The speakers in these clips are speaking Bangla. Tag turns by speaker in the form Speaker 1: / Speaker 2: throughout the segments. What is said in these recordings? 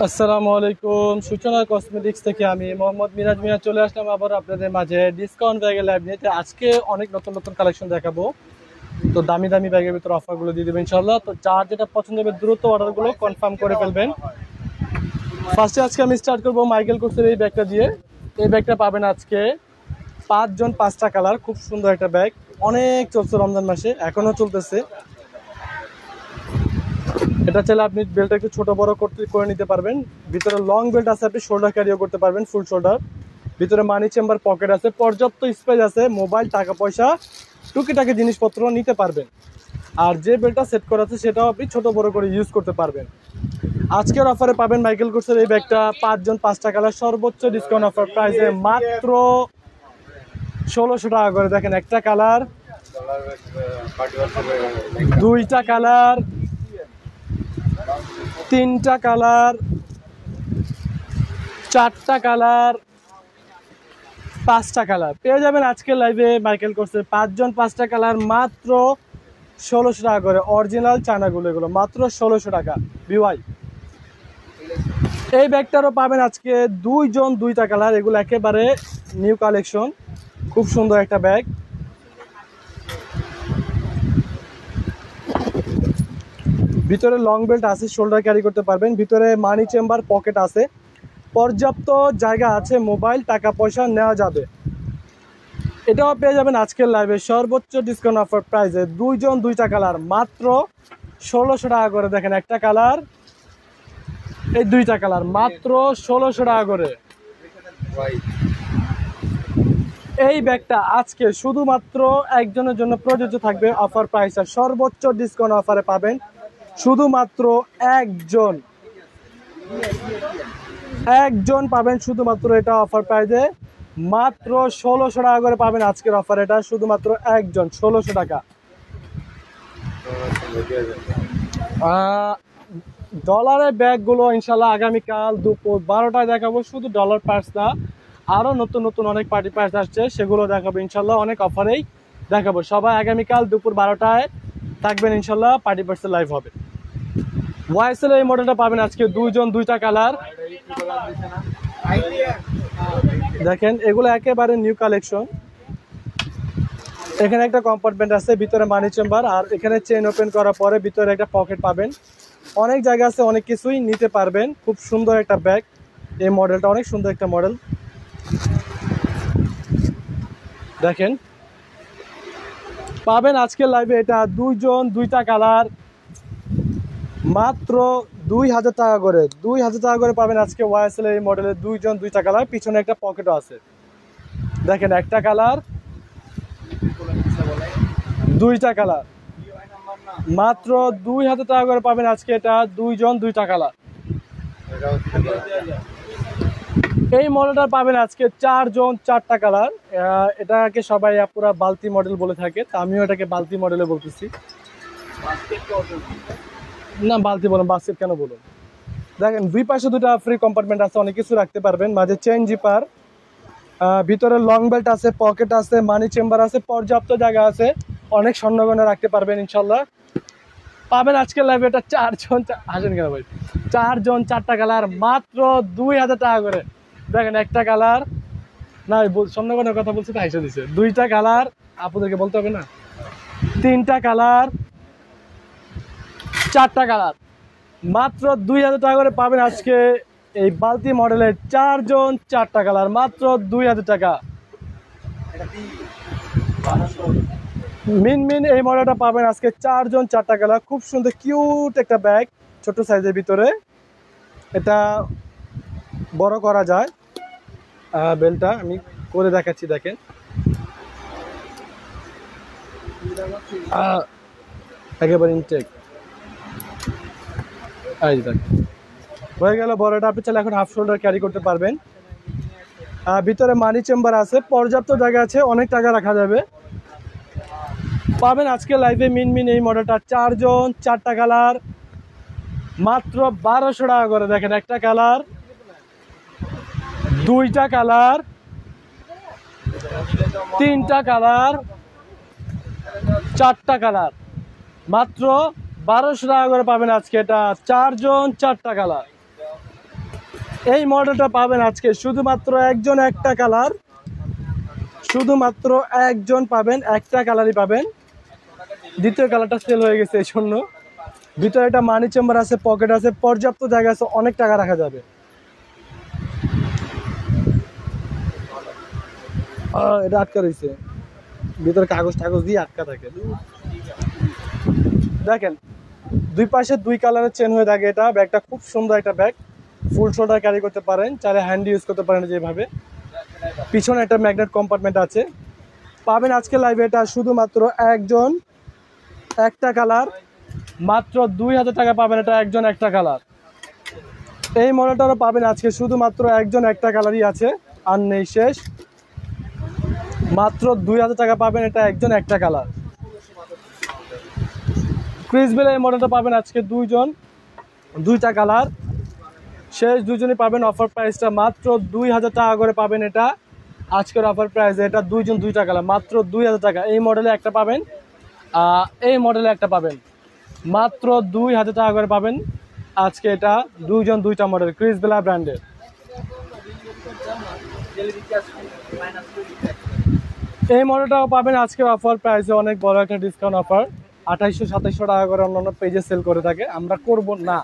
Speaker 1: আসসালামু আলাইকুম, সূচনা কসমেটিক্স থেকে আমি মোহাম্মদ মিরাজ মিয়া চলে আসলাম আবার আপনাদের মাঝে ডিসকাউন্ট ব্যাগের লাইভ নিয়ে। আজকে অনেক নতুন নতুন কালেকশন দেখাবো, তো দামি দামি ব্যাগের ভিতরে অফারগুলো দিয়ে দেবেন ইনশাল্লাহ। তো যার যেটা পছন্দ হবে দ্রুত অর্ডারগুলো কনফার্ম করে ফেলবেন। ফার্স্টে আজকে আমি স্টার্ট করবো মাইকেল কোর্সের এই ব্যাগটা দিয়ে। এই ব্যাগটা পাবেন আজকে 5 জন 5টা কালার, খুব সুন্দর একটা ব্যাগ, অনেক চলছে রমজান মাসে, এখনো চলতেছে। এটা চাইলে আপনি বেল্ট একটু ছোট বড় করে নিতে পারবেন। ভিতরে লং বেল্ট আছে, আপনি শোল্ডার ক্যারিও করতে পারবেন, ফুল শোল্ডার। ভিতরে মানি চেম্বার পকেট আছে, পর্যাপ্ত স্পেস আছে, মোবাইল টাকা পয়সা টুকিটাকি জিনিসপত্র নিতে পারবেন। আর যে বেল্টটা সেট করা আছে সেটাও আপনি ছোট বড় করে ইউজ করতে পারবেন। আজকের অফারে পাবেন মাইকেল কোর্সের এই ব্যাগটা 5 জন 5টা কালার, সর্বোচ্চ ডিসকাউন্ট অফার প্রাইসে মাত্র 1600 টাকা করে। দেখেন, একটা কালার, 2টা কালার, 3টা কালার, 4টা কালার, 5টা কালার পেয়ে যাবেন আজকের লাইভে মাইকেল কোর্সের 5 জন 5টা কালার মাত্র 1600 টাকা করে। অরিজিনাল চায়নাগুলো, এগুলো মাত্র 1600 টাকা বিওয়াই। এই ব্যাগটারও পাবেন আজকে 2 জন 2টা কালার, এগুলো একেবারে নিউ কালেকশন, খুব সুন্দর একটা ব্যাগ। ভিতরে লং বেল্ট আছে, শোল্ডার ক্যারি করতে পারবেন। ভিতরে মানি চেম্বার পকেট আছে, পর্যাপ্ত জায়গা আছে, মোবাইল টাকা পয়সা নেওয়া যাবে। এটাও পেয়ে যাবেন আজকের লাইভে সর্বোচ্চ ডিসকাউন্ট অফার প্রাইসে 2 জন 2টা কালার মাত্র 1600 টাকা করে। দেখেন, একটা কালার, এই 2টা কালার মাত্র 1600 টাকা করে। এই ব্যাগটা আজকে শুধুমাত্র একজনের জন্য প্রযোজ্য থাকবে অফার প্রাইসটা, সর্বোচ্চ ডিসকাউন্ট অফারে পাবেন শুধুমাত্র একজন পাবেন শুধুমাত্র এটা অফার প্রাইসে মাত্র 1600 টাকা করে পাবেন আজকের অফার। এটা শুধুমাত্র একজন 1600 টাকা। ডলারের ব্যাগগুলো ইনশাল্লাহ আগামীকাল দুপুর 12টায় দেখাবো। শুধু ডলার পার্স না, আরও নতুন নতুন অনেক পার্টি পার্স আসছে, সেগুলো দেখাবো ইনশাল্লাহ। অনেক অফারেই দেখাবো। সবাই আগামীকাল দুপুর 12টায় থাকবেন ইনশাল্লাহ, পার্টি পার্সের লাইভ হবে। ওয়াইএসএল এই মডেলটা পাবেন আজকে দুইজন দুইটা কালার। দেখেন এগুলো একেবারে নিউ কালেকশন। এখানে একটা কম্পার্টমেন্ট আছে, ভিতরে মানি চেম্বার, আর এখানে চেন ওপেন করার পরে ভিতরে একটা পকেট পাবেন। অনেক জায়গা আছে, অনেক কিছুই নিতে পারবেন। খুব সুন্দর একটা ব্যাগ, এই মডেলটা অনেক সুন্দর একটা মডেল। দেখেন পাবেন আজকের লাইভে এটা দুইজন দুইটা কালার, মাত্র 2000 টাকা করে। 2000 টাকা করে পাবেন আজকে ওয়াইএসএল এই মডেলের দুইজন দুইটা কালার। পিছনে একটা পকেটও আছে। দেখেন একটা কালার, দুইটা কালার, মাত্র 2000 টাকা করে পাবেন আজকে এটা দুইজন দুইটা কালার। এই মডেলটা পাবেন আজকে 4 জন 4টা কালার। এটাকে সবাই পুরা বালতি মডেল বলে থাকে, তা আমিও এটাকে বালতি মডেলে বলতেছি। না বালতি বলুন, বাস্কেট কেন বলুন। দেখেন দুই পাশে দুটা ফ্রি কম্পার্টমেন্ট আছে, অনেক কিছু রাখতে পারবেন। মাঝে চেইন জিপার, ভিতরে লং বেল্ট আছে, পকেট আছে, মানি চেম্বার আছে, পর্যাপ্ত জায়গা আছে, অনেক স্বর্ণগয়না রাখতে পারবেন ইনশাল্লাহ। পাবেন আজকের লাইভে এটা 4 জন, আসেন কেন ভাই, 4 জন 4টা কালার, মাত্র 2000 টাকা করে। দেখেন একটা কালার, না স্বর্ণগয়নার কথা বলছি তো হাইসা দিছে। দুইটা কালার, আপনাদেরকে বলতে হবে না, 3টা কালার, 4টা কালার, মাত্র 2000 টাকা করে পাবেন আজকে এই বালতি মডেলের 4 জন 4টা কালার, মাত্র 2000 টাকা। মিন এই মডেলটা পাবেন আজকে 4 জন 4টা কালার। খুব সুন্দর কিউট একটা ব্যাগ, ছোট সাইজের ভিতরে। এটা বড় করা যায়। বেলটা আমি করে দেখাচ্ছি, দেখেন একেবারে ইনটেক। এই দেখ হয়ে গেল বড়টা। আপনি চাইলে এখন হাফ শোল্ডার ক্যারি করতে পারবেন। ভিতরে মানি চেম্বার আছে, পর্যাপ্ত জায়গা আছে, অনেক টাকা রাখা যাবে। পাবেন আজকে লাইভে মিন এই মডেলটা 4 জন 4টা কালার, মাত্র 1200 টাকা করে। দেখেন একটা কালার, দুইটা কালার, 3টা কালার, 4টা কালার, মাত্র 1200 টাকা করে পাবেন আজকে এটা 4 জন 4টা কালার। এই মডেলটা পাবেন আজকে শুধুমাত্র একজন একটা কালার, শুধুমাত্র একজন পাবেন, একটা কালারই পাবেন। দ্বিতীয় কালারটা সেল হয়ে গেছে এই জন্য। ভিতরে একটা মানি চেম্বার আছে, পকেট আছে, পর্যাপ্ত জায়গা আছে, অনেক টাকা রাখা যাবে। এটা আটকা রয়েছে, ভিতরে কাগজ টাগজ দিয়ে আটকা থাকে। দেখেন দুই পাশে দুই কালারের চেন হয়ে থাকে। এটা ব্যাগটা খুব সুন্দর একটা ব্যাগ, ফুল শোল্ডার ক্যারি করতে পারেন, চাইলে হ্যান্ড ইউজ করতে পারেন যেভাবে। পিছনে একটা ম্যাগনেট কম্পার্টমেন্ট আছে। পাবেন আজকে লাইভে এটা শুধুমাত্র একজন একটা কালার, মাত্র 2000 টাকা পাবেন এটা একজন একটা কালার। এই মডেলটারও পাবেন আজকে শুধুমাত্র একজন একটা কালারই আছে, আর নেই, শেষ। মাত্র 2000 টাকা পাবেন এটা একজন একটা কালার। ক্রিসবেল এই মডেলটা পাবেন আজকে দুইজন দুইটা কালার, শেষ দুজনই পাবেন। অফার প্রাইসটা মাত্র 2000 টাকা করে পাবেন এটা আজকের অফার প্রাইস। এটা দুইজন দুইটা কালার, মাত্র 2000 টাকা। এই মডেলে একটা পাবেন, এই মডেলে একটা পাবেন, মাত্র 2000 টাকা করে পাবেন আজকে এটা দুইজন দুইটা মডেল, ক্রিসবেলা ব্র্যান্ডের। এই মডেলটাও পাবেন আজকের অফার প্রাইসে, অনেক বড় একটা ডিসকাউন্ট অফার। 2800-2700 টাকা করে অন্যান্য পেজে সেল করে থাকে, আমরা করব না।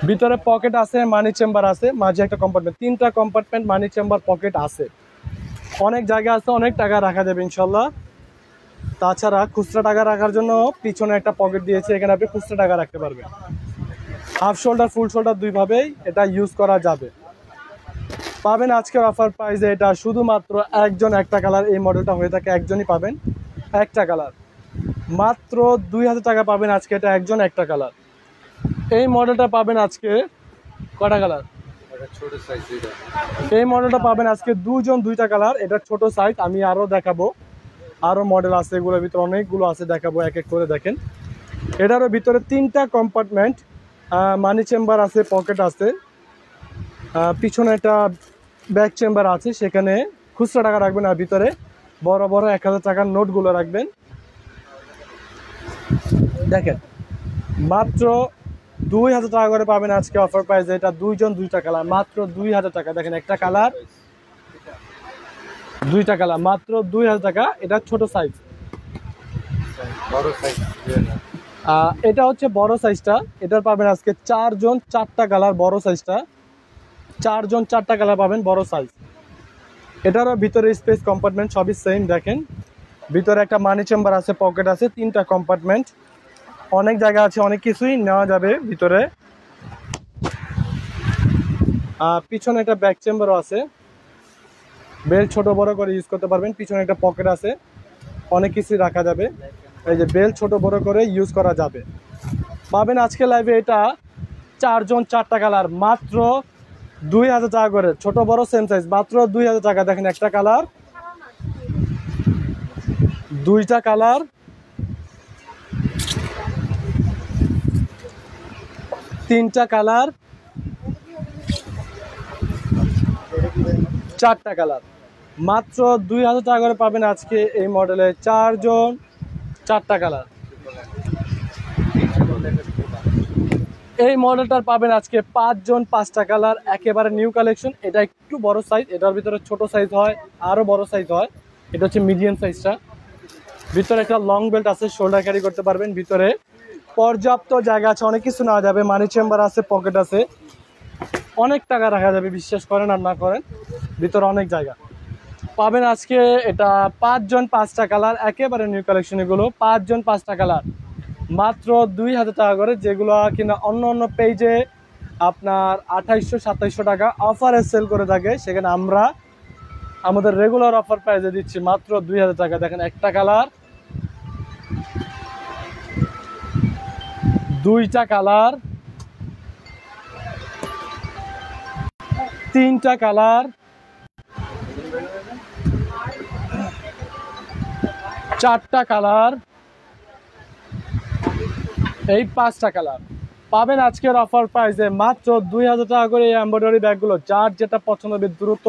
Speaker 1: ভিতরে পকেট আছে, মানি চেম্বার আছে, মাঝে একটা কম্পার্টমেন্ট, 3টা কম্পার্টমেন্ট, মানি চেম্বার, পকেট আছে, অনেক জায়গা আছে, অনেক টাকা রাখা যাবে ইনশাল্লাহ। তাছাড়া খুচরা টাকা রাখার জন্য পিছনে একটা পকেট দিয়েছে, এখানে আপনি খুচরা টাকা রাখতে পারবেন। হাফ শোল্ডার ফুল শোল্ডার দুইভাবেই এটা ইউজ করা যাবে। পাবেন আজকের অফার প্রাইসে এটা শুধুমাত্র একজন একটা কালার। এই মডেলটা হয়ে থাকে একজনই পাবেন একটা কালার, মাত্র 2000 টাকা পাবেন আজকে এটা একজন একটা কালার। এই মডেলটা পাবেন আজকে কটা কালার, এই মডেলটা পাবেন আজকে দুজন দুইটা কালার। এটা ছোট সাইজ, আমি আরও দেখাবো, আরও মডেল আছে, এগুলোর ভিতরে অনেকগুলো আছে, দেখাবো এক এক করে। দেখেন এটারও ভিতরে 3টা কম্পার্টমেন্ট, মানি চেম্বার আছে, পকেট আছে, পিছনে একটা ব্যাক চেম্বার আছে, সেখানে খুচরা টাকা রাখবেন আর ভিতরে বড় বড় 1000 টাকার নোটগুলো রাখবেন। দেখেন মাত্র 2000 টাকা করে পাবেন আজকে অফার প্রাইসে। এটা দুইটা কালার, মাত্র 2000 টাকা। দেখেন একটা কালার, দুইটা কালার, মাত্র 2000 টাকা। এটা ছোট সাইজ, এটা হচ্ছে বড় সাইজটা। এটার পাবেন আজকে 4 জন 4টা কালার, বড় সাইজটা 4 জন 4টা কালার পাবেন, বড় সাইজ। এটারও ভিতরে স্পেস কম্পার্টমেন্ট সবই সেম। দেখেন ভিতরে একটা মানি চেম্বার আছে, পকেট আছে, 3টা কম্পার্টমেন্ট, অনেক জায়গা আছে, অনেক কিছুই নেওয়া যাবে ভিতরে। পিছনে একটা ব্যাক চেম্বারও আছে, বেল ছোট বড় করে ইউজ করতে পারবেন। পিছনে একটা পকেট আছে, অনেক কিছুই রাখা যাবে। এই যে বেল ছোট বড় করে ইউজ করা যাবে। পাবেন আজকে লাইভে এটা 4 জন 4টা কালার, মাত্র 2000 টাকা করে, ছোট বড় সেম সাইজ, মাত্র 2000 টাকা। দেখেন একটা কালার, দুইটা কালার, তিনটা কালার, 4টা কালার, মাত্র 2000 টাকা করে পাবেন আজকে এই মডেলে 4 জন 4টা কালার। এই মডেলটার পাবেন আজকে 5 জন 5টা কালার, একেবারে নিউ কালেকশন। এটা একটু বড় সাইজ, এটার ভিতরে ছোট সাইজ হয়, আরো বড় সাইজ হয়। এটা হচ্ছে মিডিয়াম সাইজটা। ভিতরে একটা লং বেল্ট আছে, শোল্ডার ক্যারি করতে পারবেন। ভিতরে পর্যাপ্ত জায়গা আছে, অনেক কিছু নেওয়া যাবে। মানি চেম্বার আছে, পকেট আছে, অনেক টাকা রাখা যাবে, বিশ্বাস করেন আর না করেন, ভিতরে অনেক জায়গা পাবেন আজকে। এটা 5 জন 5টা কালার, একেবারে নিউ কালেকশন। এগুলো 5 জন 5টা কালার, মাত্র 2000 টাকা করে। যেগুলো কিনা অন্য অন্য পেজে আপনার 2800-2700 টাকা অফারে সেল করে থাকে, সেখানে আমরা আমাদের রেগুলার অফার প্রাইসে দিচ্ছি মাত্র 2000 টাকা। দেখেন একটা কালার, দুইটা কালার, তিনটা কালার, 4টা কালার, এই 5টা কালার পাবেন আজকের অফার প্রাইসে মাত্র 2000 টাকা করে। এই এমব্রয়ডারি ব্যাগগুলো যার যেটা পছন্দ হবে দ্রুত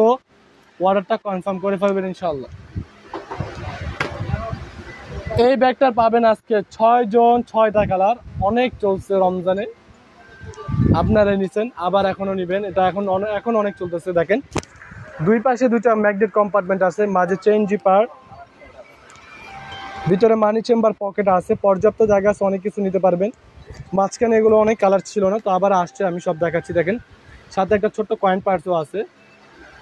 Speaker 1: অর্ডারটা কনফার্ম করে ফেলবেন ইনশাল্লাহ। এই ব্যাগটার পাবেন আজকে 6 জন 6টা কালার, অনেক চলছে রমজানে, আপনারা নিছেন আবার এখনো নিবেন। এটা এখন অনেক চলতেছে। দেখেন দুই পাশে দুইটা ম্যাগনেট কম্পার্টমেন্ট আছে, মাঝে চেইন জিপার, ভিতরে মানি চেম্বার, পকেট আছে, পর্যাপ্ত জায়গা আছে, অনেক কিছু নিতে পারবেন। মাঝখানে এগুলো অনেক কালার ছিল না, তো আবার আসছে, আমি সব দেখাচ্ছি। দেখেন সাথে একটা ছোট্ট কয়েন পার্সও আছে,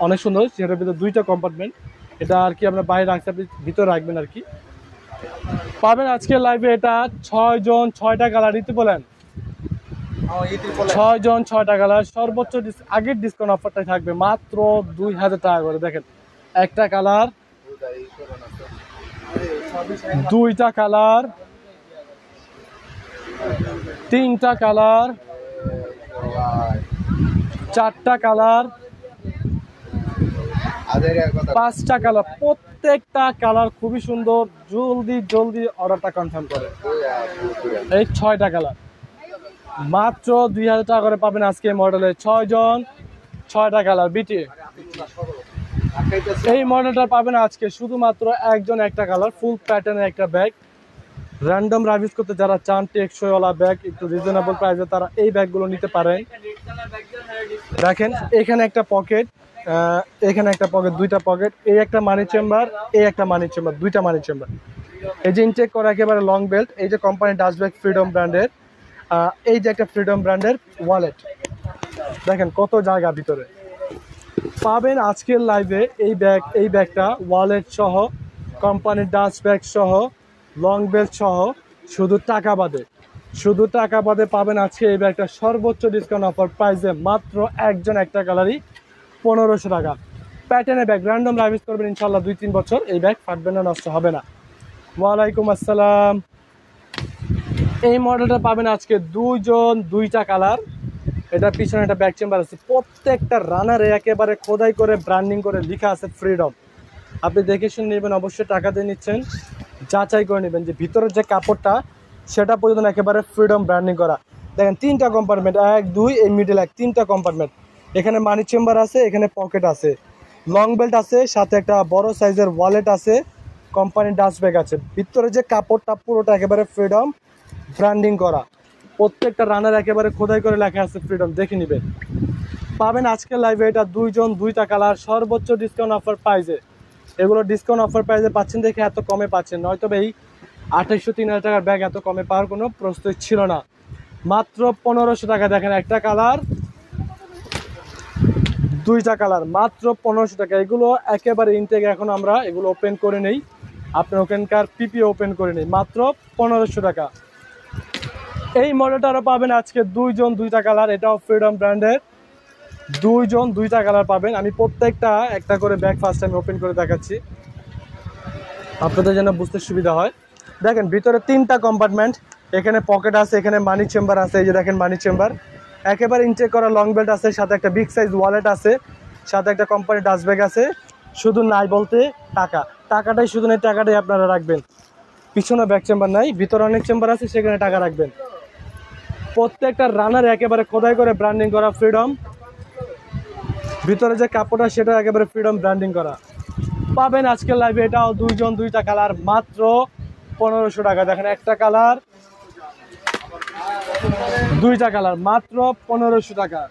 Speaker 1: অনেক সুন্দর। সেটার ভিতরে 2টা কম্পার্টমেন্ট, এটা আর কি আপনার বাইরে রাখতে, আপনি ভিতরে রাখবেন আর কি। পাবেন আজকে লাইভে এটা 6 জন 6টা কালার। নিতে বলেন 6 জন 6টা কালার, সর্বোচ্চ আগের ডিসকাউন্ট অফারটাই থাকবে মাত্র 2000 টাকা করে। দেখেন একটা কালার, দুইটা কালার, তিনটা কালার, 4টা কালার, 5টা কালার, প্রত্যেকটা কালার খুবই সুন্দর। জলদি জলদি অর্ডারটা কনফার্ম করে। এই 6টা কালার মাত্র 2000 টাকা করে পাবেন আজকে মডেলে 6 জন 6টা কালার বিটি। এই মডেলটা পাবেন আজকে শুধুমাত্র 1 জন 1টা কালার, ফুল প্যাটার্নের একটা ব্যাগ। র্যান্ডম রাইজ করতে যারা চান টেকসইওয়ালা ব্যাগ একটু রিজনেবল প্রাইসে, তারা এই ব্যাগগুলো নিতে পারেন। দেখেন এখানে একটা পকেট, এখানে একটা পকেট, 2টা পকেট, এই একটা মানি চেম্বার, এই একটা মানি চেম্বার, 2টা মানি চেম্বার। এই যে ইনটেক করা একেবারে লং বেল্ট। এই যে কোম্পানি ডাস্টব্যাগ ফ্রিডম ব্র্যান্ডের, এই যে একটা ফ্রিডম ব্র্যান্ডের ওয়ালেট। দেখেন কত জায়গা ভিতরে পাবেন আজকের লাইভে। এই ব্যাগটা ওয়ালেট সহ, কোম্পানির ডাস্ট ব্যাগ সহ, লং বেল্ট সহ, শুধু টাকা বাদে পাবেন আজকে এই ব্যাগটা সর্বোচ্চ ডিসকাউন্ট অফার প্রাইসে মাত্র 1 জন 1টা কালারই 1500 টাকা। প্যাটার্নের ব্যাগ, র্যান্ডম রাইজ করবেন ইনশাল্লাহ 2-3 বছর, এই ব্যাগ ফাটবে না, নষ্ট হবে না। ওয়ালাইকুম আসসালাম। এই মডেলটা পাবেন আজকে 2 জন 2টা কালার। এটা পিছনে একটা ব্যাক চেম্বার আছে, প্রত্যেকটা রানারে একেবারে খোদাই করে ব্র্যান্ডিং করে লেখা আছে ফ্রিডম। আপনি দেখে শুনে নেবেন, অবশ্যই টাকা দিয়ে নিচ্ছেন, যাচাই করে নেবেন যে ভিতরের যে কাপড়টা সেটা পর্যন্ত একেবারে ফ্রিডম ব্র্যান্ডিং করা। দেখেন 3টা কম্পার্টমেন্ট, 1 2 এই মিডল 3টা কম্পার্টমেন্ট। এখানে মানি চেম্বার আছে, এখানে পকেট আছে, লং বেল্ট আছে, সাথে একটা বড় সাইজের ওয়ালেট আছে, কোম্পানির ডাস্ট ব্যাগ আছে। ভিতরে যে কাপড়টা পুরোটা একেবারে ফ্রিডম ব্র্যান্ডিং করা। প্রত্যেকটা রানার একেবারে খোদাই করে লেখা আছে ফ্রিডম, দেখে নেবেন। পাবেন আজকের লাইভে এটা 2 জন 2টা কালার, সর্বোচ্চ ডিসকাউন্ট অফার প্রাইজে। এগুলো ডিসকাউন্ট অফার প্রাইজে পাচ্ছেন দেখে এত কমে পাচ্ছেন, নয়তো এই 2800-3000 টাকার ব্যাগ এত কমে পাওয়ার কোনো প্রস্তুত ছিল না। মাত্র 1500 টাকা। দেখেন একটা কালার, 2টা কালার, মাত্র 1500 টাকা। এগুলো একেবারে ইনটেক, এখন আমরা এগুলো ওপেন করে নেই, আপনি ওখানকার পিপি ওপেন করে নেই, মাত্র 1500 টাকা। এই মডেলটা আরও পাবেন আজকে 2 জন 2টা কালার, এটাও ফ্রিডম ব্র্যান্ডের। 2 জন 2টা কালার পাবেন। আমি প্রত্যেকটা একটা করে ব্যাগ ফার্স্ট টাইম ওপেন করে দেখাচ্ছি আপনাদের যেন বুঝতে সুবিধা হয়। দেখেন ভিতরে 3টা কম্পার্টমেন্ট, এখানে পকেট আছে, এখানে মানি চেম্বার আছে। এই যে দেখেন মানি চেম্বার, একেবারে ইনটেক করা লং বেল্ট আছে, সাথে একটা বিগ সাইজ ওয়ালেট আছে, সাথে একটা কোম্পানির ডাস্ট ব্যাগ আছে। শুধু নাই বলতে টাকাটাই শুধু নেই, টাকাটাই আপনারা রাখবেন। পিছনে ব্যাক চেম্বার নাই, ভিতরে অনেক চেম্বার আছে, সেখানে টাকা রাখবেন। প্রত্যেকটা রানার একেবারে খোদাই করে ব্র্যান্ডিং করা ফ্রিডম। ভিতরে যে কাপড়টা সেটা একেবারে ফ্রিডম ব্র্যান্ডিং করা। পাবেন আজকের লাইভে এটাও 2 জন 2টা কালার, মাত্র 1500 টাকা। দেখেন একটা কালার, 2টা কালার, মাত্র 1500 টাকা।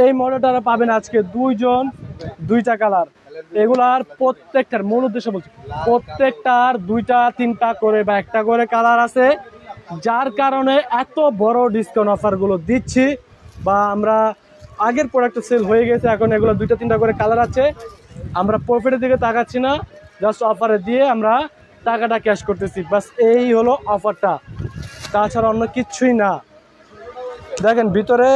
Speaker 1: এই মডেলটা পাবেন আজকে 2 জন 2টা কালার। এগুলার প্রত্যেকটার মূল উদ্দেশ্য বলছি, প্রত্যেকটার 2টা 3টা করে বা একটা করে কালার আছে, যার কারণে এত বড় ডিসকাউন্ট অফারগুলো দিচ্ছি। বা আমরা আগের প্রোডাক্ট সেল হয়ে গেছে, এখন এগুলো 2টা 3টা করে কালার আছে, আমরা প্রফিটের দিকে তাকাচ্ছি না, জাস্ট অফারে দিয়ে আমরা টাকাটা ক্যাশ করতেছি, বাস এই হলো অফারটা, তাছাড়া অন্য কিচ্ছুই না। দেখেন ভিতরে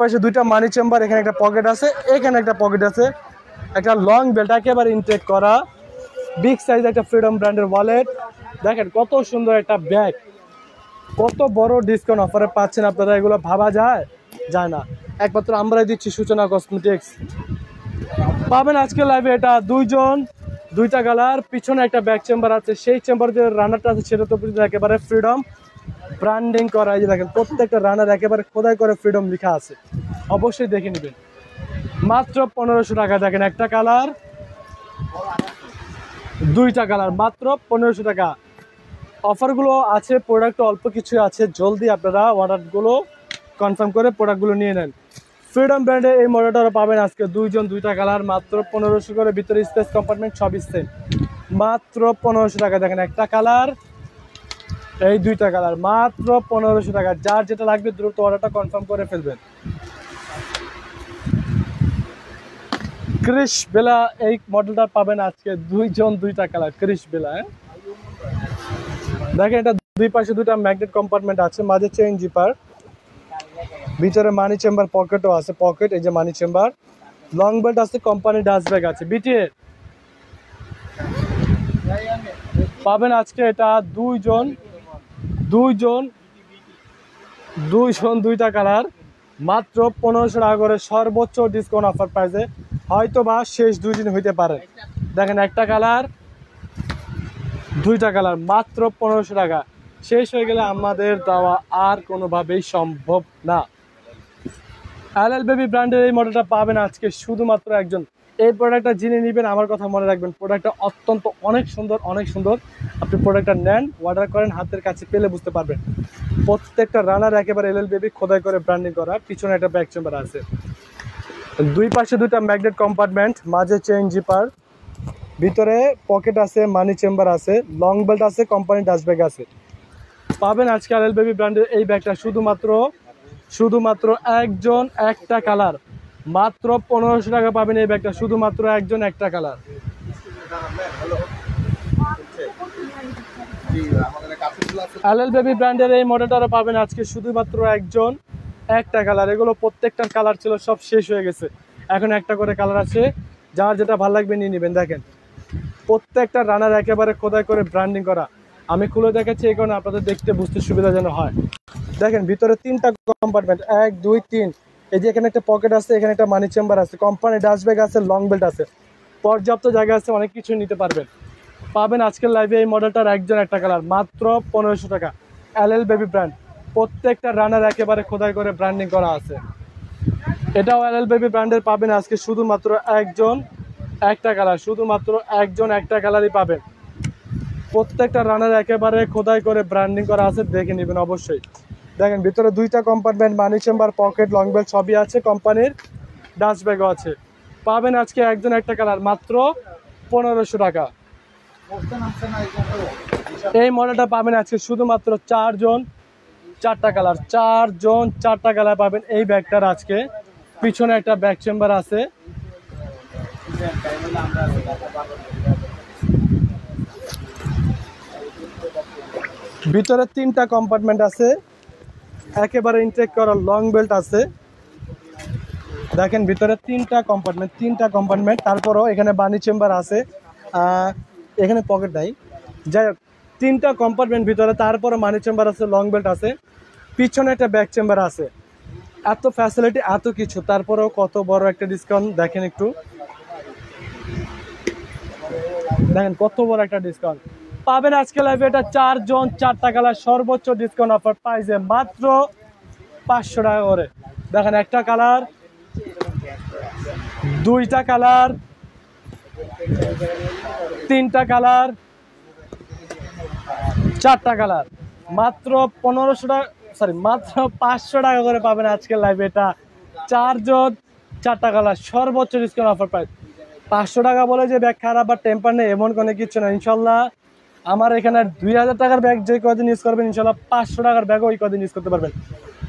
Speaker 1: পাশে 2টা মানি চেম্বার, এখানে একটা পকেট আছে, এখানে একটা পকেট আছে, একটা লং বেল্ট একেবারে ইনটেক করা, বিগ সাইজ একটা ফ্রিডম ব্র্যান্ডের ওয়ালেট। দেখেন কত সুন্দর একটা ব্যাগ, কত বড় ডিসকাউন্ট অফারে পাচ্ছেন আপনারা, এগুলো ভাবা যায় না, একমাত্র আমরাই দিচ্ছি সূচনা কসমেটিক্স। পাবেন আজকে লাইভে এটা 2 জন 2টা কালার, পিছনে একটা ব্যাক চেম্বার আছে, সেই চেম্বার যে রানারটা আছে সেটা তো একেবারে ফ্রিডম ব্র্যান্ডিং করা। এই যে দেখেন প্রত্যেকটা রানার একেবারে খোদাই করে ফ্রিডম লেখা আছে, অবশ্যই দেখে নেবেন। মাত্র 1500 টাকা। দেখেন একটা কালার, 2টা কালার, মাত্র 1500 টাকা। অফারগুলো আছে, প্রোডাক্ট অল্প কিছু আছে, জলদি আপনারা অর্ডারগুলো কনফার্ম করে প্রোডাক্টগুলো নিয়ে নেন। ফ্রিডম ব্র্যান্ডের এই মডেলটা পাবেন আজকে 2 জন 2টা কালার, মাত্র 1500 করে। ভিতরে স্পেস কম্পার্টমেন্ট সব সেম, মাত্র 1500 টাকা। দেখেন একটা কালার, এই 2টা কালার, মাত্র 1500 টাকা। যার যেটা লাগবে দ্রুত অর্ডারটা কনফার্ম করে ফেলবেন। ক্রিশ বেলা এই মডেলটা পাবেন আজকে 2 জন 2টা কালার, ক্রিশ বেলা। দেখেন এটা 2 পাশে 2টা ম্যাগনেট কম্পার্টমেন্ট আছে, মাঝে চেইন জিপার, ভিতরে মানি চেম্বার, পকেটও আছে, পকেট, এই যে মানি চেম্বার, লং বেল্ট আছে, কোম্পানি ডাস্ট ব্যাগ আছে। বিটিএ পাবেন আজকে এটা 2 জন 2টা কালার, মাত্র 1500 টাকা করে, সর্বোচ্চ ডিসকাউন্ট অফার প্রাইসে, হয়তো বা শেষ 2 দিন হইতে পারে। দেখেন একটা কালার, 2টা কালার, মাত্র 1500 টাকা। শেষ হয়ে গেলে আমাদের দেওয়া আর কোনোভাবেই সম্ভব না। এলএল বেবি ব্র্যান্ডের এই মডেলটা পাবেন আজকে শুধুমাত্র একজন। এই প্রোডাক্টটা যিনি নেবেন আমার কথা মনে রাখবেন, প্রোডাক্টটা অত্যন্ত অনেক সুন্দর। আপনি প্রোডাক্টটা নেন, অর্ডার করেন, হাতের কাছে পেলে বুঝতে পারবেন। প্রত্যেকটা রানার একেবারে এলএল বেবি খোদাই করে ব্র্যান্ডিং করা, পিছনে একটা ব্যাক চেম্বার আছে, 2 পাশে 2টা ম্যাগনেট কম্পার্টমেন্ট, মাঝে চেইন জিপার, ভিতরে পকেট আছে, মানি চেম্বার আছে, লং বেল্ট আছে, কোম্পানি ডাস্ট ব্যাগ আছে। পাবেন আজকে এলএল বেবি ব্র্যান্ডের এই ব্যাগটা শুধুমাত্র একজন, একটা কালার, মাত্র 1500 টাকা পাবেন এই ব্যাগটা, শুধুমাত্র একজন, একটা কালার। এলএল বেবি ব্র্যান্ডের এই মডেলটা পাবেন আজকে শুধুমাত্র একজন, একটা কালার। এগুলো প্রত্যেকটার কালার ছিল, সব শেষ হয়ে গেছে, এখন একটা করে কালার আছে, যার যেটা ভালো লাগবে নিয়ে নেবেন। দেখেন প্রত্যেকটা রানার একেবারে খোদাই করে ব্র্যান্ডিং করা। আমি খুলে দেখাচ্ছি এই কারণে আপনাদের দেখতে বুঝতে সুবিধা যেন হয়। দেখেন ভিতরে 3টা কম্পার্টমেন্ট, 1 2 3, এই যে এখানে একটা পকেট আছে, এখানে একটা মানি চেম্বার আছে, কোম্পানি ডাস্ট ব্যাগ আছে, লং বেল্ট আছে, পর্যাপ্ত জায়গা আছে, অনেক কিছু নিতে পারবেন। পাবেন আজকের লাইভে এই মডেলটার একজন একটা কালার মাত্র 1500 টাকা। এলএল বেবি ব্র্যান্ড, প্রত্যেকটা রানার একেবারে খোদাই করে ব্র্যান্ডিং করা আছে। এটাও এলএল বেবি ব্র্যান্ডের পাবেন আজকে শুধুমাত্র একজন একটা কালার, শুধুমাত্র একজন একটা কালারই পাবেন। প্রত্যেকটা রানার একেবারে খোদাই করে ব্র্যান্ডিং করা আছে, দেখে নেবেন অবশ্যই। দেখেন ভিতরে দুইটা কম্পার্টমেন্ট, মানি চেম্বার, পকেট, লং বেল্ট সবই আছে, কোম্পানির ডাস্ট ব্যাগও আছে। পাবেন আজকে একজন একটা কালার মাত্র 1500 টাকা। এই মডেলটা পাবেন আজকে শুধুমাত্র 4 জন 4টা কালার, 4 জন 4টা কালার পাবেন এই ব্যাগটার আজকে। পিছনে একটা ব্যাগ চেম্বার আছে, ভিতরে 3টা কম্পার্টমেন্ট আছে, একেবারে ইনটেক করা লং বেল্ট আছে। দেখেন ভিতরে 3টা কম্পার্টমেন্ট, তারপরও এখানে বানি চেম্বার আছে, এখানে পকেট নাই, যাই হোক 3টা কম্পার্টমেন্ট ভিতরে, তারপরে মানি চেম্বার আছে, লং বেল্ট আছে, পিছনে একটা ব্যাক চেম্বার আছে। এত ফ্যাসিলিটি, এত কিছু, তারপরেও কত বড় একটা ডিসকাউন্ট দেখেন একটু, দেখেন কত বড় একটা ডিসকাউন্ট পাবেন আজকে লাইভে। এটা 4 জন 4টা কালার, সর্বোচ্চ ডিসকাউন্ট অফার প্রাইসে মাত্র 500 টাকা করে। দেখেন একটা কালার, 2টা কালার, 3টা কালার, 4টা কালার, মাত্র 1500 টাকা, সরি মাত্র 500 টাকা করে পাবেন আজকের লাইভে। এটা 4 জন 4টা কালার, সর্বোচ্চ ডিসকাউন্ট অফার প্রাইস। 500 টাকা বলে যে ব্যাগ খারাপ বা টেম্পার নেই এমন কোনো কিছু না। ইনশাল্লাহ আমার এখানে 2000 টাকার ব্যাগ যে কদিন ইউজ করবেন, ইনশাল্লাহ 500 টাকার ব্যাগও ওই কদিন ইউজ করতে পারবেন।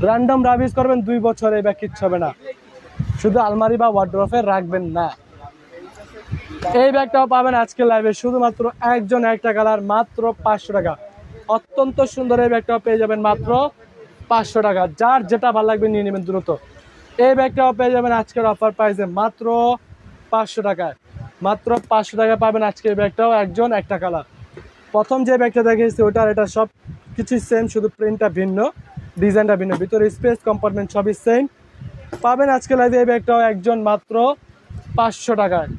Speaker 1: র্যান্ডম রাব ইউজ করবেন 2 বছর, এই ব্যাগ কিচ্ছু হবে না, শুধু আলমারি বা ওয়ার্ড্রোবে রাখবেন না। এই ব্যাগটাও পাবেন আজকে লাইভে শুধুমাত্র একজন একটা কালার, মাত্র 500 টাকা। অত্যন্ত সুন্দর এই ব্যাগটাও পেয়ে যাবেন মাত্র 500 টাকা। যার যেটা ভালো লাগবে নিয়ে নেবেন দ্রুত। এই ব্যাগটাও পেয়ে যাবেন আজকের অফার প্রাইসে মাত্র 500 টাকায়। মাত্র 500 টাকায় পাবেন আজকে এই ব্যাগটাও একজন একটা কালার। প্রথম যে ব্যাগটা দেখেছি ওটার এটা সব কিছুই সেম, শুধু প্রিন্টটা ভিন্ন, ডিজাইনটা ভিন্ন, ভিতরে স্পেস কম্পার্টমেন্ট সবই সেম। পাবেন আজকে লাইভে এই ব্যাগটাও একজন মাত্র 500 টাকায়।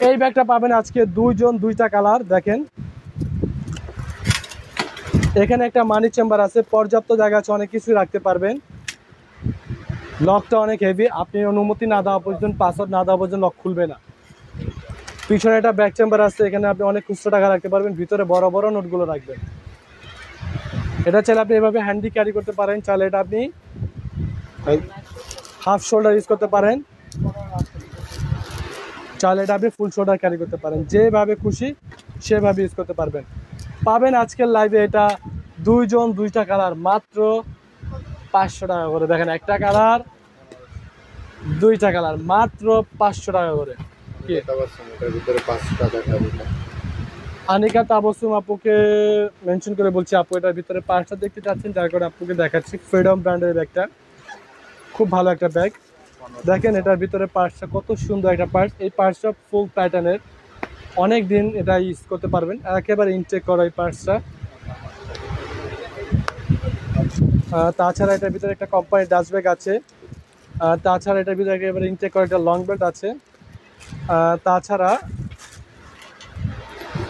Speaker 1: এই ব্যাগটা পাবেন আজকে 2 জন 2টা কালার। দেখেন এখানে একটা মানি চেম্বার আছে, পর্যাপ্ত জায়গা আছে, অনেক কিছু রাখতে পারবেন। লকটা অনেক হেভি, আপনি অনুমতি না দেওয়া পর্যন্ত, পাসওয়ার্ড না দেওয়া পর্যন্ত লক খুলবে না। পিছনে একটা ব্যাক চেম্বার আছে, এখানে আপনি অনেক খুচরো টাকা রাখতে পারবেন, ভিতরে বড় বড় নোটগুলো রাখবেন। এটা চাইলে আপনি এভাবে হ্যান্ডি ক্যারি করতে পারেন, চাইলে এটা আপনি হাফ শোল্ডার ইউজ করতে পারেন, চাইলে এটা আপনি ফুল শোল্ডার ক্যারি করতে পারেন, যেভাবে খুশি সেভাবে ইউজ করতে পারবেন। পাবেন আজকের লাইভে এটা 2 জন 2টা কালার, মাত্র 500 টাকা করে। দেখেন একটা কালার, 2টা কালার, মাত্র 500 টাকা করে। আনিকা তাবসুম আপুকে মেনশন করে বলছি, আপু এটার ভিতরে পার্টসটা দেখতে চাচ্ছেন, যার করে আপুকে দেখাচ্ছি। ফ্রিডম ব্র্যান্ডের ব্যাগটা খুব ভালো একটা ব্যাগ। দেখেন এটার ভিতরে পার্টসটা কত সুন্দর একটা পার্টস। এই পার্টসটা ফুল প্যাটার্নের, অনেক দিন এটা ইউজ করতে পারবেন, একেবারে ইনটেক করা এই পার্টসটা। তাছাড়া এটার ভিতরে একটা কোম্পানির ডাস্ট ব্যাগ আছে, তাছাড়া এটার ভিতরে একেবারে ইনটেক করা একটা লং বেল্ট আছে। তাছাড়া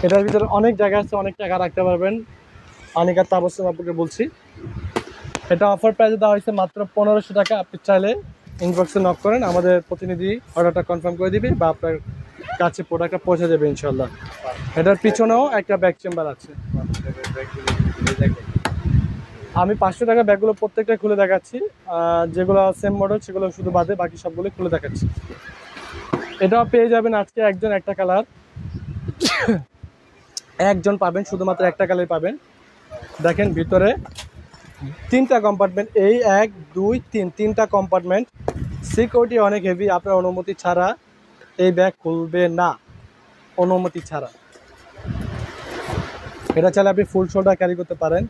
Speaker 1: এটার ভিতরে অনেক জায়গা আছে, অনেক টাকা রাখতে পারবেন। আনিকা তাবসুম আপুকে বলছি, এটা অফার প্রাইসে দেওয়া হয়েছে মাত্র 1500 টাকা। আপনি চাইলে ইনবক্সে নক করেন, আমাদের প্রতিনিধি অর্ডারটা কনফার্ম করে দিবে বা আপনার কাছে প্রোডাক্টটা পৌঁছে যাবে ইনশাল্লাহ। এটার পিছনেও একটা ব্যাক চেম্বার আছে। আমি 500 টাকা ব্যাগগুলো প্রত্যেকটা খুলে দেখাচ্ছি, যেগুলো সেম মডেল সেগুলো শুধু বাদে বাকি সবগুলো খুলে দেখাচ্ছি। এটাও পেয়ে যাবেন আজকে একজন একটা কালার, একজন পাবেন, শুধুমাত্র একটা কালার পাবেন। দেখেন ভিতরে 3টা কম্পার্টমেন্ট, এই 1 2 3, 3টা কম্পার্টমেন্ট। সিকিউরিটি অনেক হেভি, আপনার অনুমতি ছাড়া এই ব্যাগ খুলবে না, অনুমতি ছাড়া। এটা চাইলে আপনি ফুল শোল্ডার ক্যারি করতে পারেন,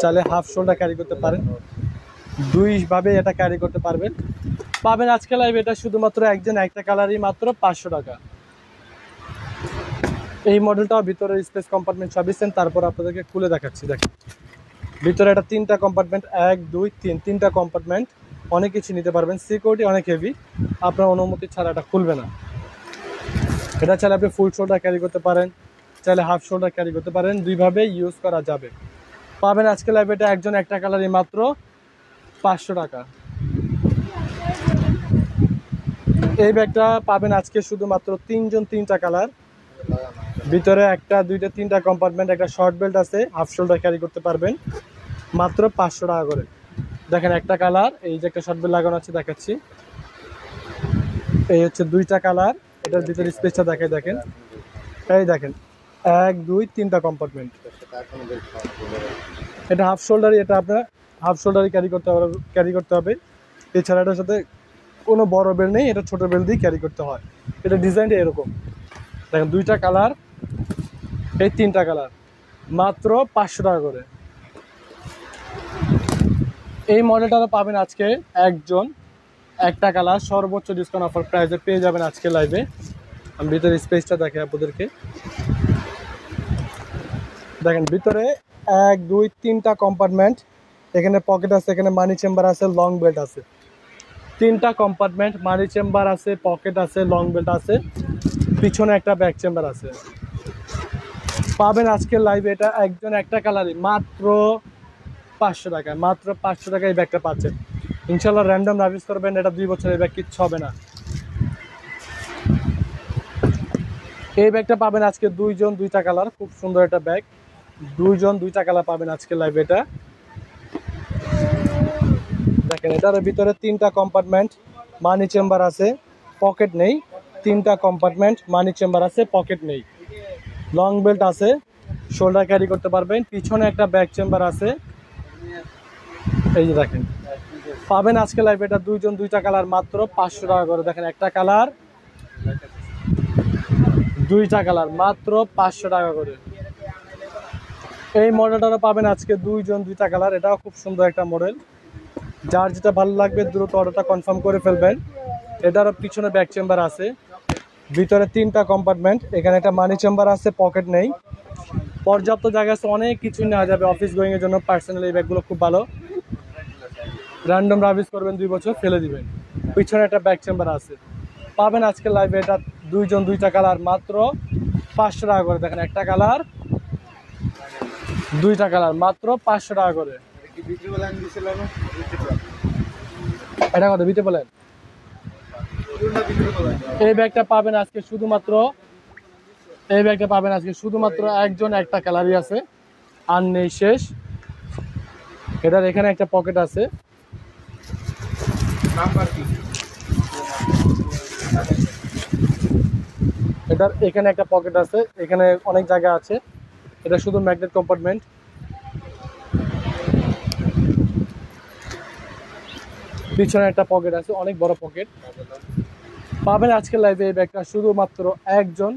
Speaker 1: চাইলে হাফ শোল্ডার ক্যারি করতে পারেন, 2 ভাবে এটা ক্যারি করতে পারবেন। পাবেন আজকে লাইভ এটা শুধুমাত্র একজন একটা কালারই, মাত্র 500 টাকা। এই মডেলটাও ভিতরে স্পেস কম্পার্টমেন্ট সবই সেম, তারপর আপনাদেরকে খুলে দেখাচ্ছি। দেখেন ভিতরে এটা 3টা কম্পার্টমেন্ট, 1 2 3, 3টা কম্পার্টমেন্ট, অনেক কিছু নিতে পারবেন। সিকিউরিটি অনেক হেভি, আপনার অনুমতি ছাড়া এটা খুলবে না। এটা চাইলে আপনি ফুল শোল্ডার ক্যারি করতে পারেন, চাইলে হাফ শোল্ডার ক্যারি করতে পারেন, দুইভাবে ইউজ করা যাবে। পাবেন আজকে লাইভে এটা একজন একটা কালারই মাত্র 500 টাকা। এই ব্যাগটা পাবেন আজকে শুধুমাত্র 3 জন 3টা কালার, ভিতরে একটা দুইটা তিনটা কম্পার্টমেন্ট, একটা শর্ট বেল্ট আছে, হাফ শোল্ডার ক্যারি করতে পারবেন মাত্র 500 টাকা করে। দেখেন একটা কালার, এই যে একটা শর্ট বেল্ট লাগানো আছে দেখাচ্ছি, এই হচ্ছে 2টা কালার, এটার ভিতরে স্পেসটা দেখাই দেখেন, এই দেখেন 1 2 3টা কম্পার্টমেন্ট। এটা হাফ শোল্ডারই, এটা আপনার হাফ শোল্ডারই ক্যারি করতে হবে। এছাড়া এটার সাথে কোনো বড় বেল্ট নেই, এটা ছোট বেল্ট দিয়ে ক্যারি করতে হয়। এটা ডিজাইনটা এরকম দেখেন, 2টা কালার, এই 3টা কালার, মাত্র 500 টাকা করে। এই মডেলটা পাবেন আজকে একজন একটা কালার, সর্বোচ্চ ডিসকাউন্ট অফার প্রাইসে পেয়ে যাবেন আজকে লাইভে। আমি ভিতরে স্পেসটা দেখাই আপনাদেরকে, দেখেন ভিতরে 1 2 3টা কম্পার্টমেন্ট, এখানে পকেট আছে, এখানে মানি চেম্বার আছে, লং বেল্ট আছে। 3টা কম্পার্টমেন্ট, মানি চেম্বার আছে, পকেট আছে, লং বেল্ট আছে, পিছনে একটা ব্যাক চেম্বার আছে। পাবেন আজকে লাইভে এটা একজন একটা কালারই মাত্র 500 টাকায়, মাত্র 500 টাকায় এই ব্যাগটা পাচ্ছেন। ইনশাল্লাহ র্যান্ডম নার্ভিস করবেন, এটা 2 বছরের ব্যাগ, কিচ্ছু হবে না। এই ব্যাগটা পাবেন আজকে 2 জন 2টা কালার, খুব সুন্দর একটা ব্যাগ, 2 জন 2টা কালার পাবেন আজকে লাইভে এটা। দেখেন এটার ভিতরে 3টা কম্পার্টমেন্ট, মানি চেম্বার আছে, পকেট নেই, 3টা কম্পার্টমেন্ট, মানি চেম্বার আছে, পকেট নেই, লং বেল্ট আছে, শোল্ডার ক্যারি করতে পারবেন, পিছনে একটা ব্যাক চেম্বার আছে। এই যে দেখেন পাবেন আজকে লাইভে এটা 2 জন 2টা কালার মাত্র 500 টাকা করে। দেখেন একটা কালার, 2টা কালার, মাত্র 500 টাকা করে। এই মডেলটা পাবেন আজকে 2 জন 2টা কালার, এটাও খুব সুন্দর একটা মডেল। যার যেটা ভালো লাগবে দ্রুত অর্ডারটা কনফার্ম করে ফেলবেন। এটারও পিছনে ব্যাক চেম্বার আছে, ভিতরে 3টা কম্পার্টমেন্ট, এখানে একটা মানি চেম্বার আছে, পকেট নেই, পর্যাপ্ত জায়গা আছে, অনেক কিছুই নেওয়া যাবে অফিস গোয়িং এর জন্য। পার্সোনালি এই ব্যাগগুলো খুব ভালো, র্যান্ডম রাভিস করবেন 2 বছর ফেলে দিবেন। পিছনে একটা ব্যাক চেম্বার আছে। পাবেন আজকে লাইভে এটা 2 জন 2টা কালার মাত্র 500 টাকা করে। দেখেন একটা কালার, 2টা কালার, মাত্র 500 টাকা করে। এটা কত দিতে বলেন? এই ব্যাগটা পাবেন আজকে শুধুমাত্র, এই ব্যাগটা পাবেন আজকে শুধুমাত্র একজন একটা কালারই আছে, আর নেই, শেষ। এটার এখানে একটা পকেট আছে, এটার এখানে একটা পকেট আছে, এখানে অনেক জায়গা আছে। এটা শুধু ম্যাগনেট কম্পার্টমেন্ট, পিছনে একটা পকেট আছে, অনেক বড় পকেট। পাবেন আজকে লাইভে এই ব্যাগটা শুধুমাত্র একজন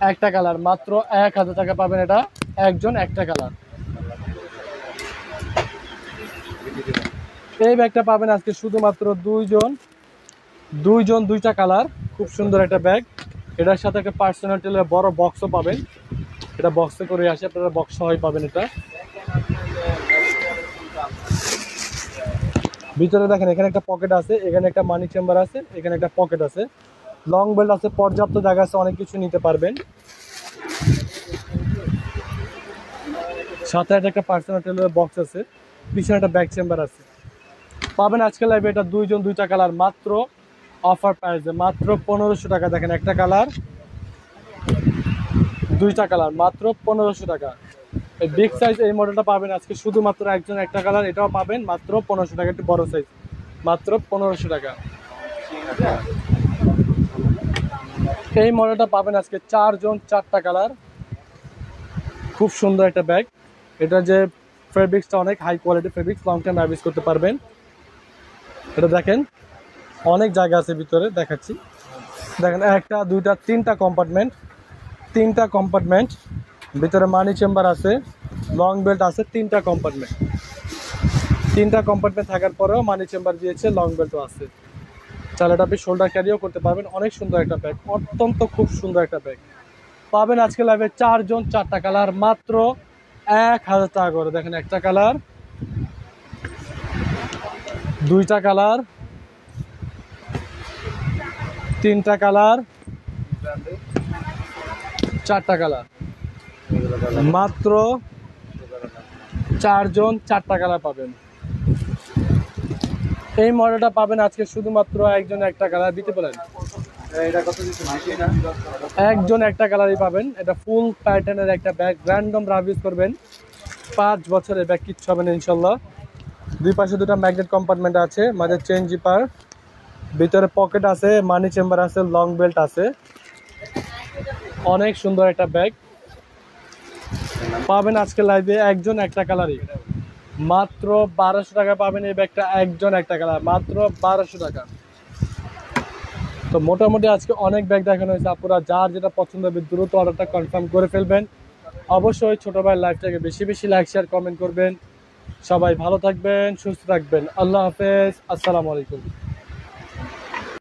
Speaker 1: একটা কালার, মাত্র 1000 টাকা পাবেন এটা একজন একটা কালার। এই ব্যাগটা পাবেন আজকে শুধুমাত্র 2 জন 2টা কালার, খুব সুন্দর একটা ব্যাগ। এটার সাথে একটা পার্সোনাল টেলের বড় বক্সও পাবেন, এটা বক্সে করে আসে, আপনারা বক্স সহই পাবেন এটা। ভিতরে দেখেন এখানে একটা পকেট আছে, এখানে একটা মানি চেম্বার আছে, এখানে একটা পকেট আছে, লং বেল্ট আছে, পর্যাপ্ত জায়গা আছে, অনেক কিছু নিতে পারবেন। সাথে একটা পার্সোনাল টেলের বক্স আছে, পিছনে একটা ব্যাক চেম্বার আছে। পাবেন আজকে লাইভে এটা 2 জন 2টা কালার মাত্র অফার প্রাইসে, মাত্র 1500 টাকা। দেখেন একটা কালার, 2টা কালার, মাত্র 1500 টাকা। এই বিগ সাইজ এই মডেলটা পাবেন আজকে শুধুমাত্র একজন একটা কালার, এটাও পাবেন মাত্র 1500 টাকা। একটু বড় সাইজ, মাত্র 1500 টাকা। এই মডেলটা পাবেন আজকে 4 জন 4টা কালার, খুব সুন্দর একটা ব্যাগ। এটা যে ফেব্রিক্সটা অনেক high quality fabrics, long time use করতে পারবেন। এটা দেখেন অনেক জায়গা আছে ভিতরে, দেখাচ্ছি। দেখেন একটা 2টা 3টা কম্পার্টমেন্ট, 3টা কম্পার্টমেন্ট, ভিতরে মানি চেম্বার আছে, লং বেল্ট আছে, 3টা কম্পার্টমেন্ট। 3টা কম্পার্টমেন্ট থাকার পরেও মানি চেম্বার দিয়েছে, লং বেল্টও আছে। চাইলে এটা আপনি শোল্ডার ক্যারিও করতে পারবেন। অনেক সুন্দর একটা ব্যাগ, অত্যন্ত খুব সুন্দর একটা ব্যাগ। পাবেন আজকে লাইভে 4 জন 4টা কালার মাত্র 1000 টাকা করে। দেখেন একটা কালার, 2টা কালার, 3টা কালার, 4টা কালার, মাত্র 4 জন 4টা কালার পাবেন। এই মডেলটা পাবেন আজকে শুধুমাত্র একজন একটা কালার দিতে পারেন, একজন একটা কালারই পাবেন। এটা ফুল প্যাটার্নের একটা ব্যাগ, র্যান্ডম রাফ ইউজ করবেন, 5 বছরের ব্যাগ, কিচ্ছু হবে না ইনশাল্লাহ। দুই পাশে দুটো ম্যাগনেট কম্পার্টমেন্ট আছে, মাঝে চেন জিপার, ভিতরে পকেট আছে, মানি চেম্বার আছে, লং বেল্ট আছে। অনেক সুন্দর একটা ব্যাগ পাবেন আজকে লাইভে, একজন একটা কালারই, মাত্র 1200 টাকা পাবেন এই ব্যাগটা, একজন একটা কালার, মাত্র 1200 টাকা। তো মোটামুটি আজকে অনেক ব্যাগ দেখানো হয়েছে, আপনারা যার যেটা পছন্দ হবে দ্রুত অর্ডারটা কনফার্ম করে ফেলবেন। অবশ্যই ছোট ভাই লাইভটাকে বেশি বেশি লাইক শেয়ার কমেন্ট করবেন। সবাই ভালো থাকবেন, সুস্থ থাকবেন, আল্লাহ হাফেজ, আসসালামু আলাইকুম।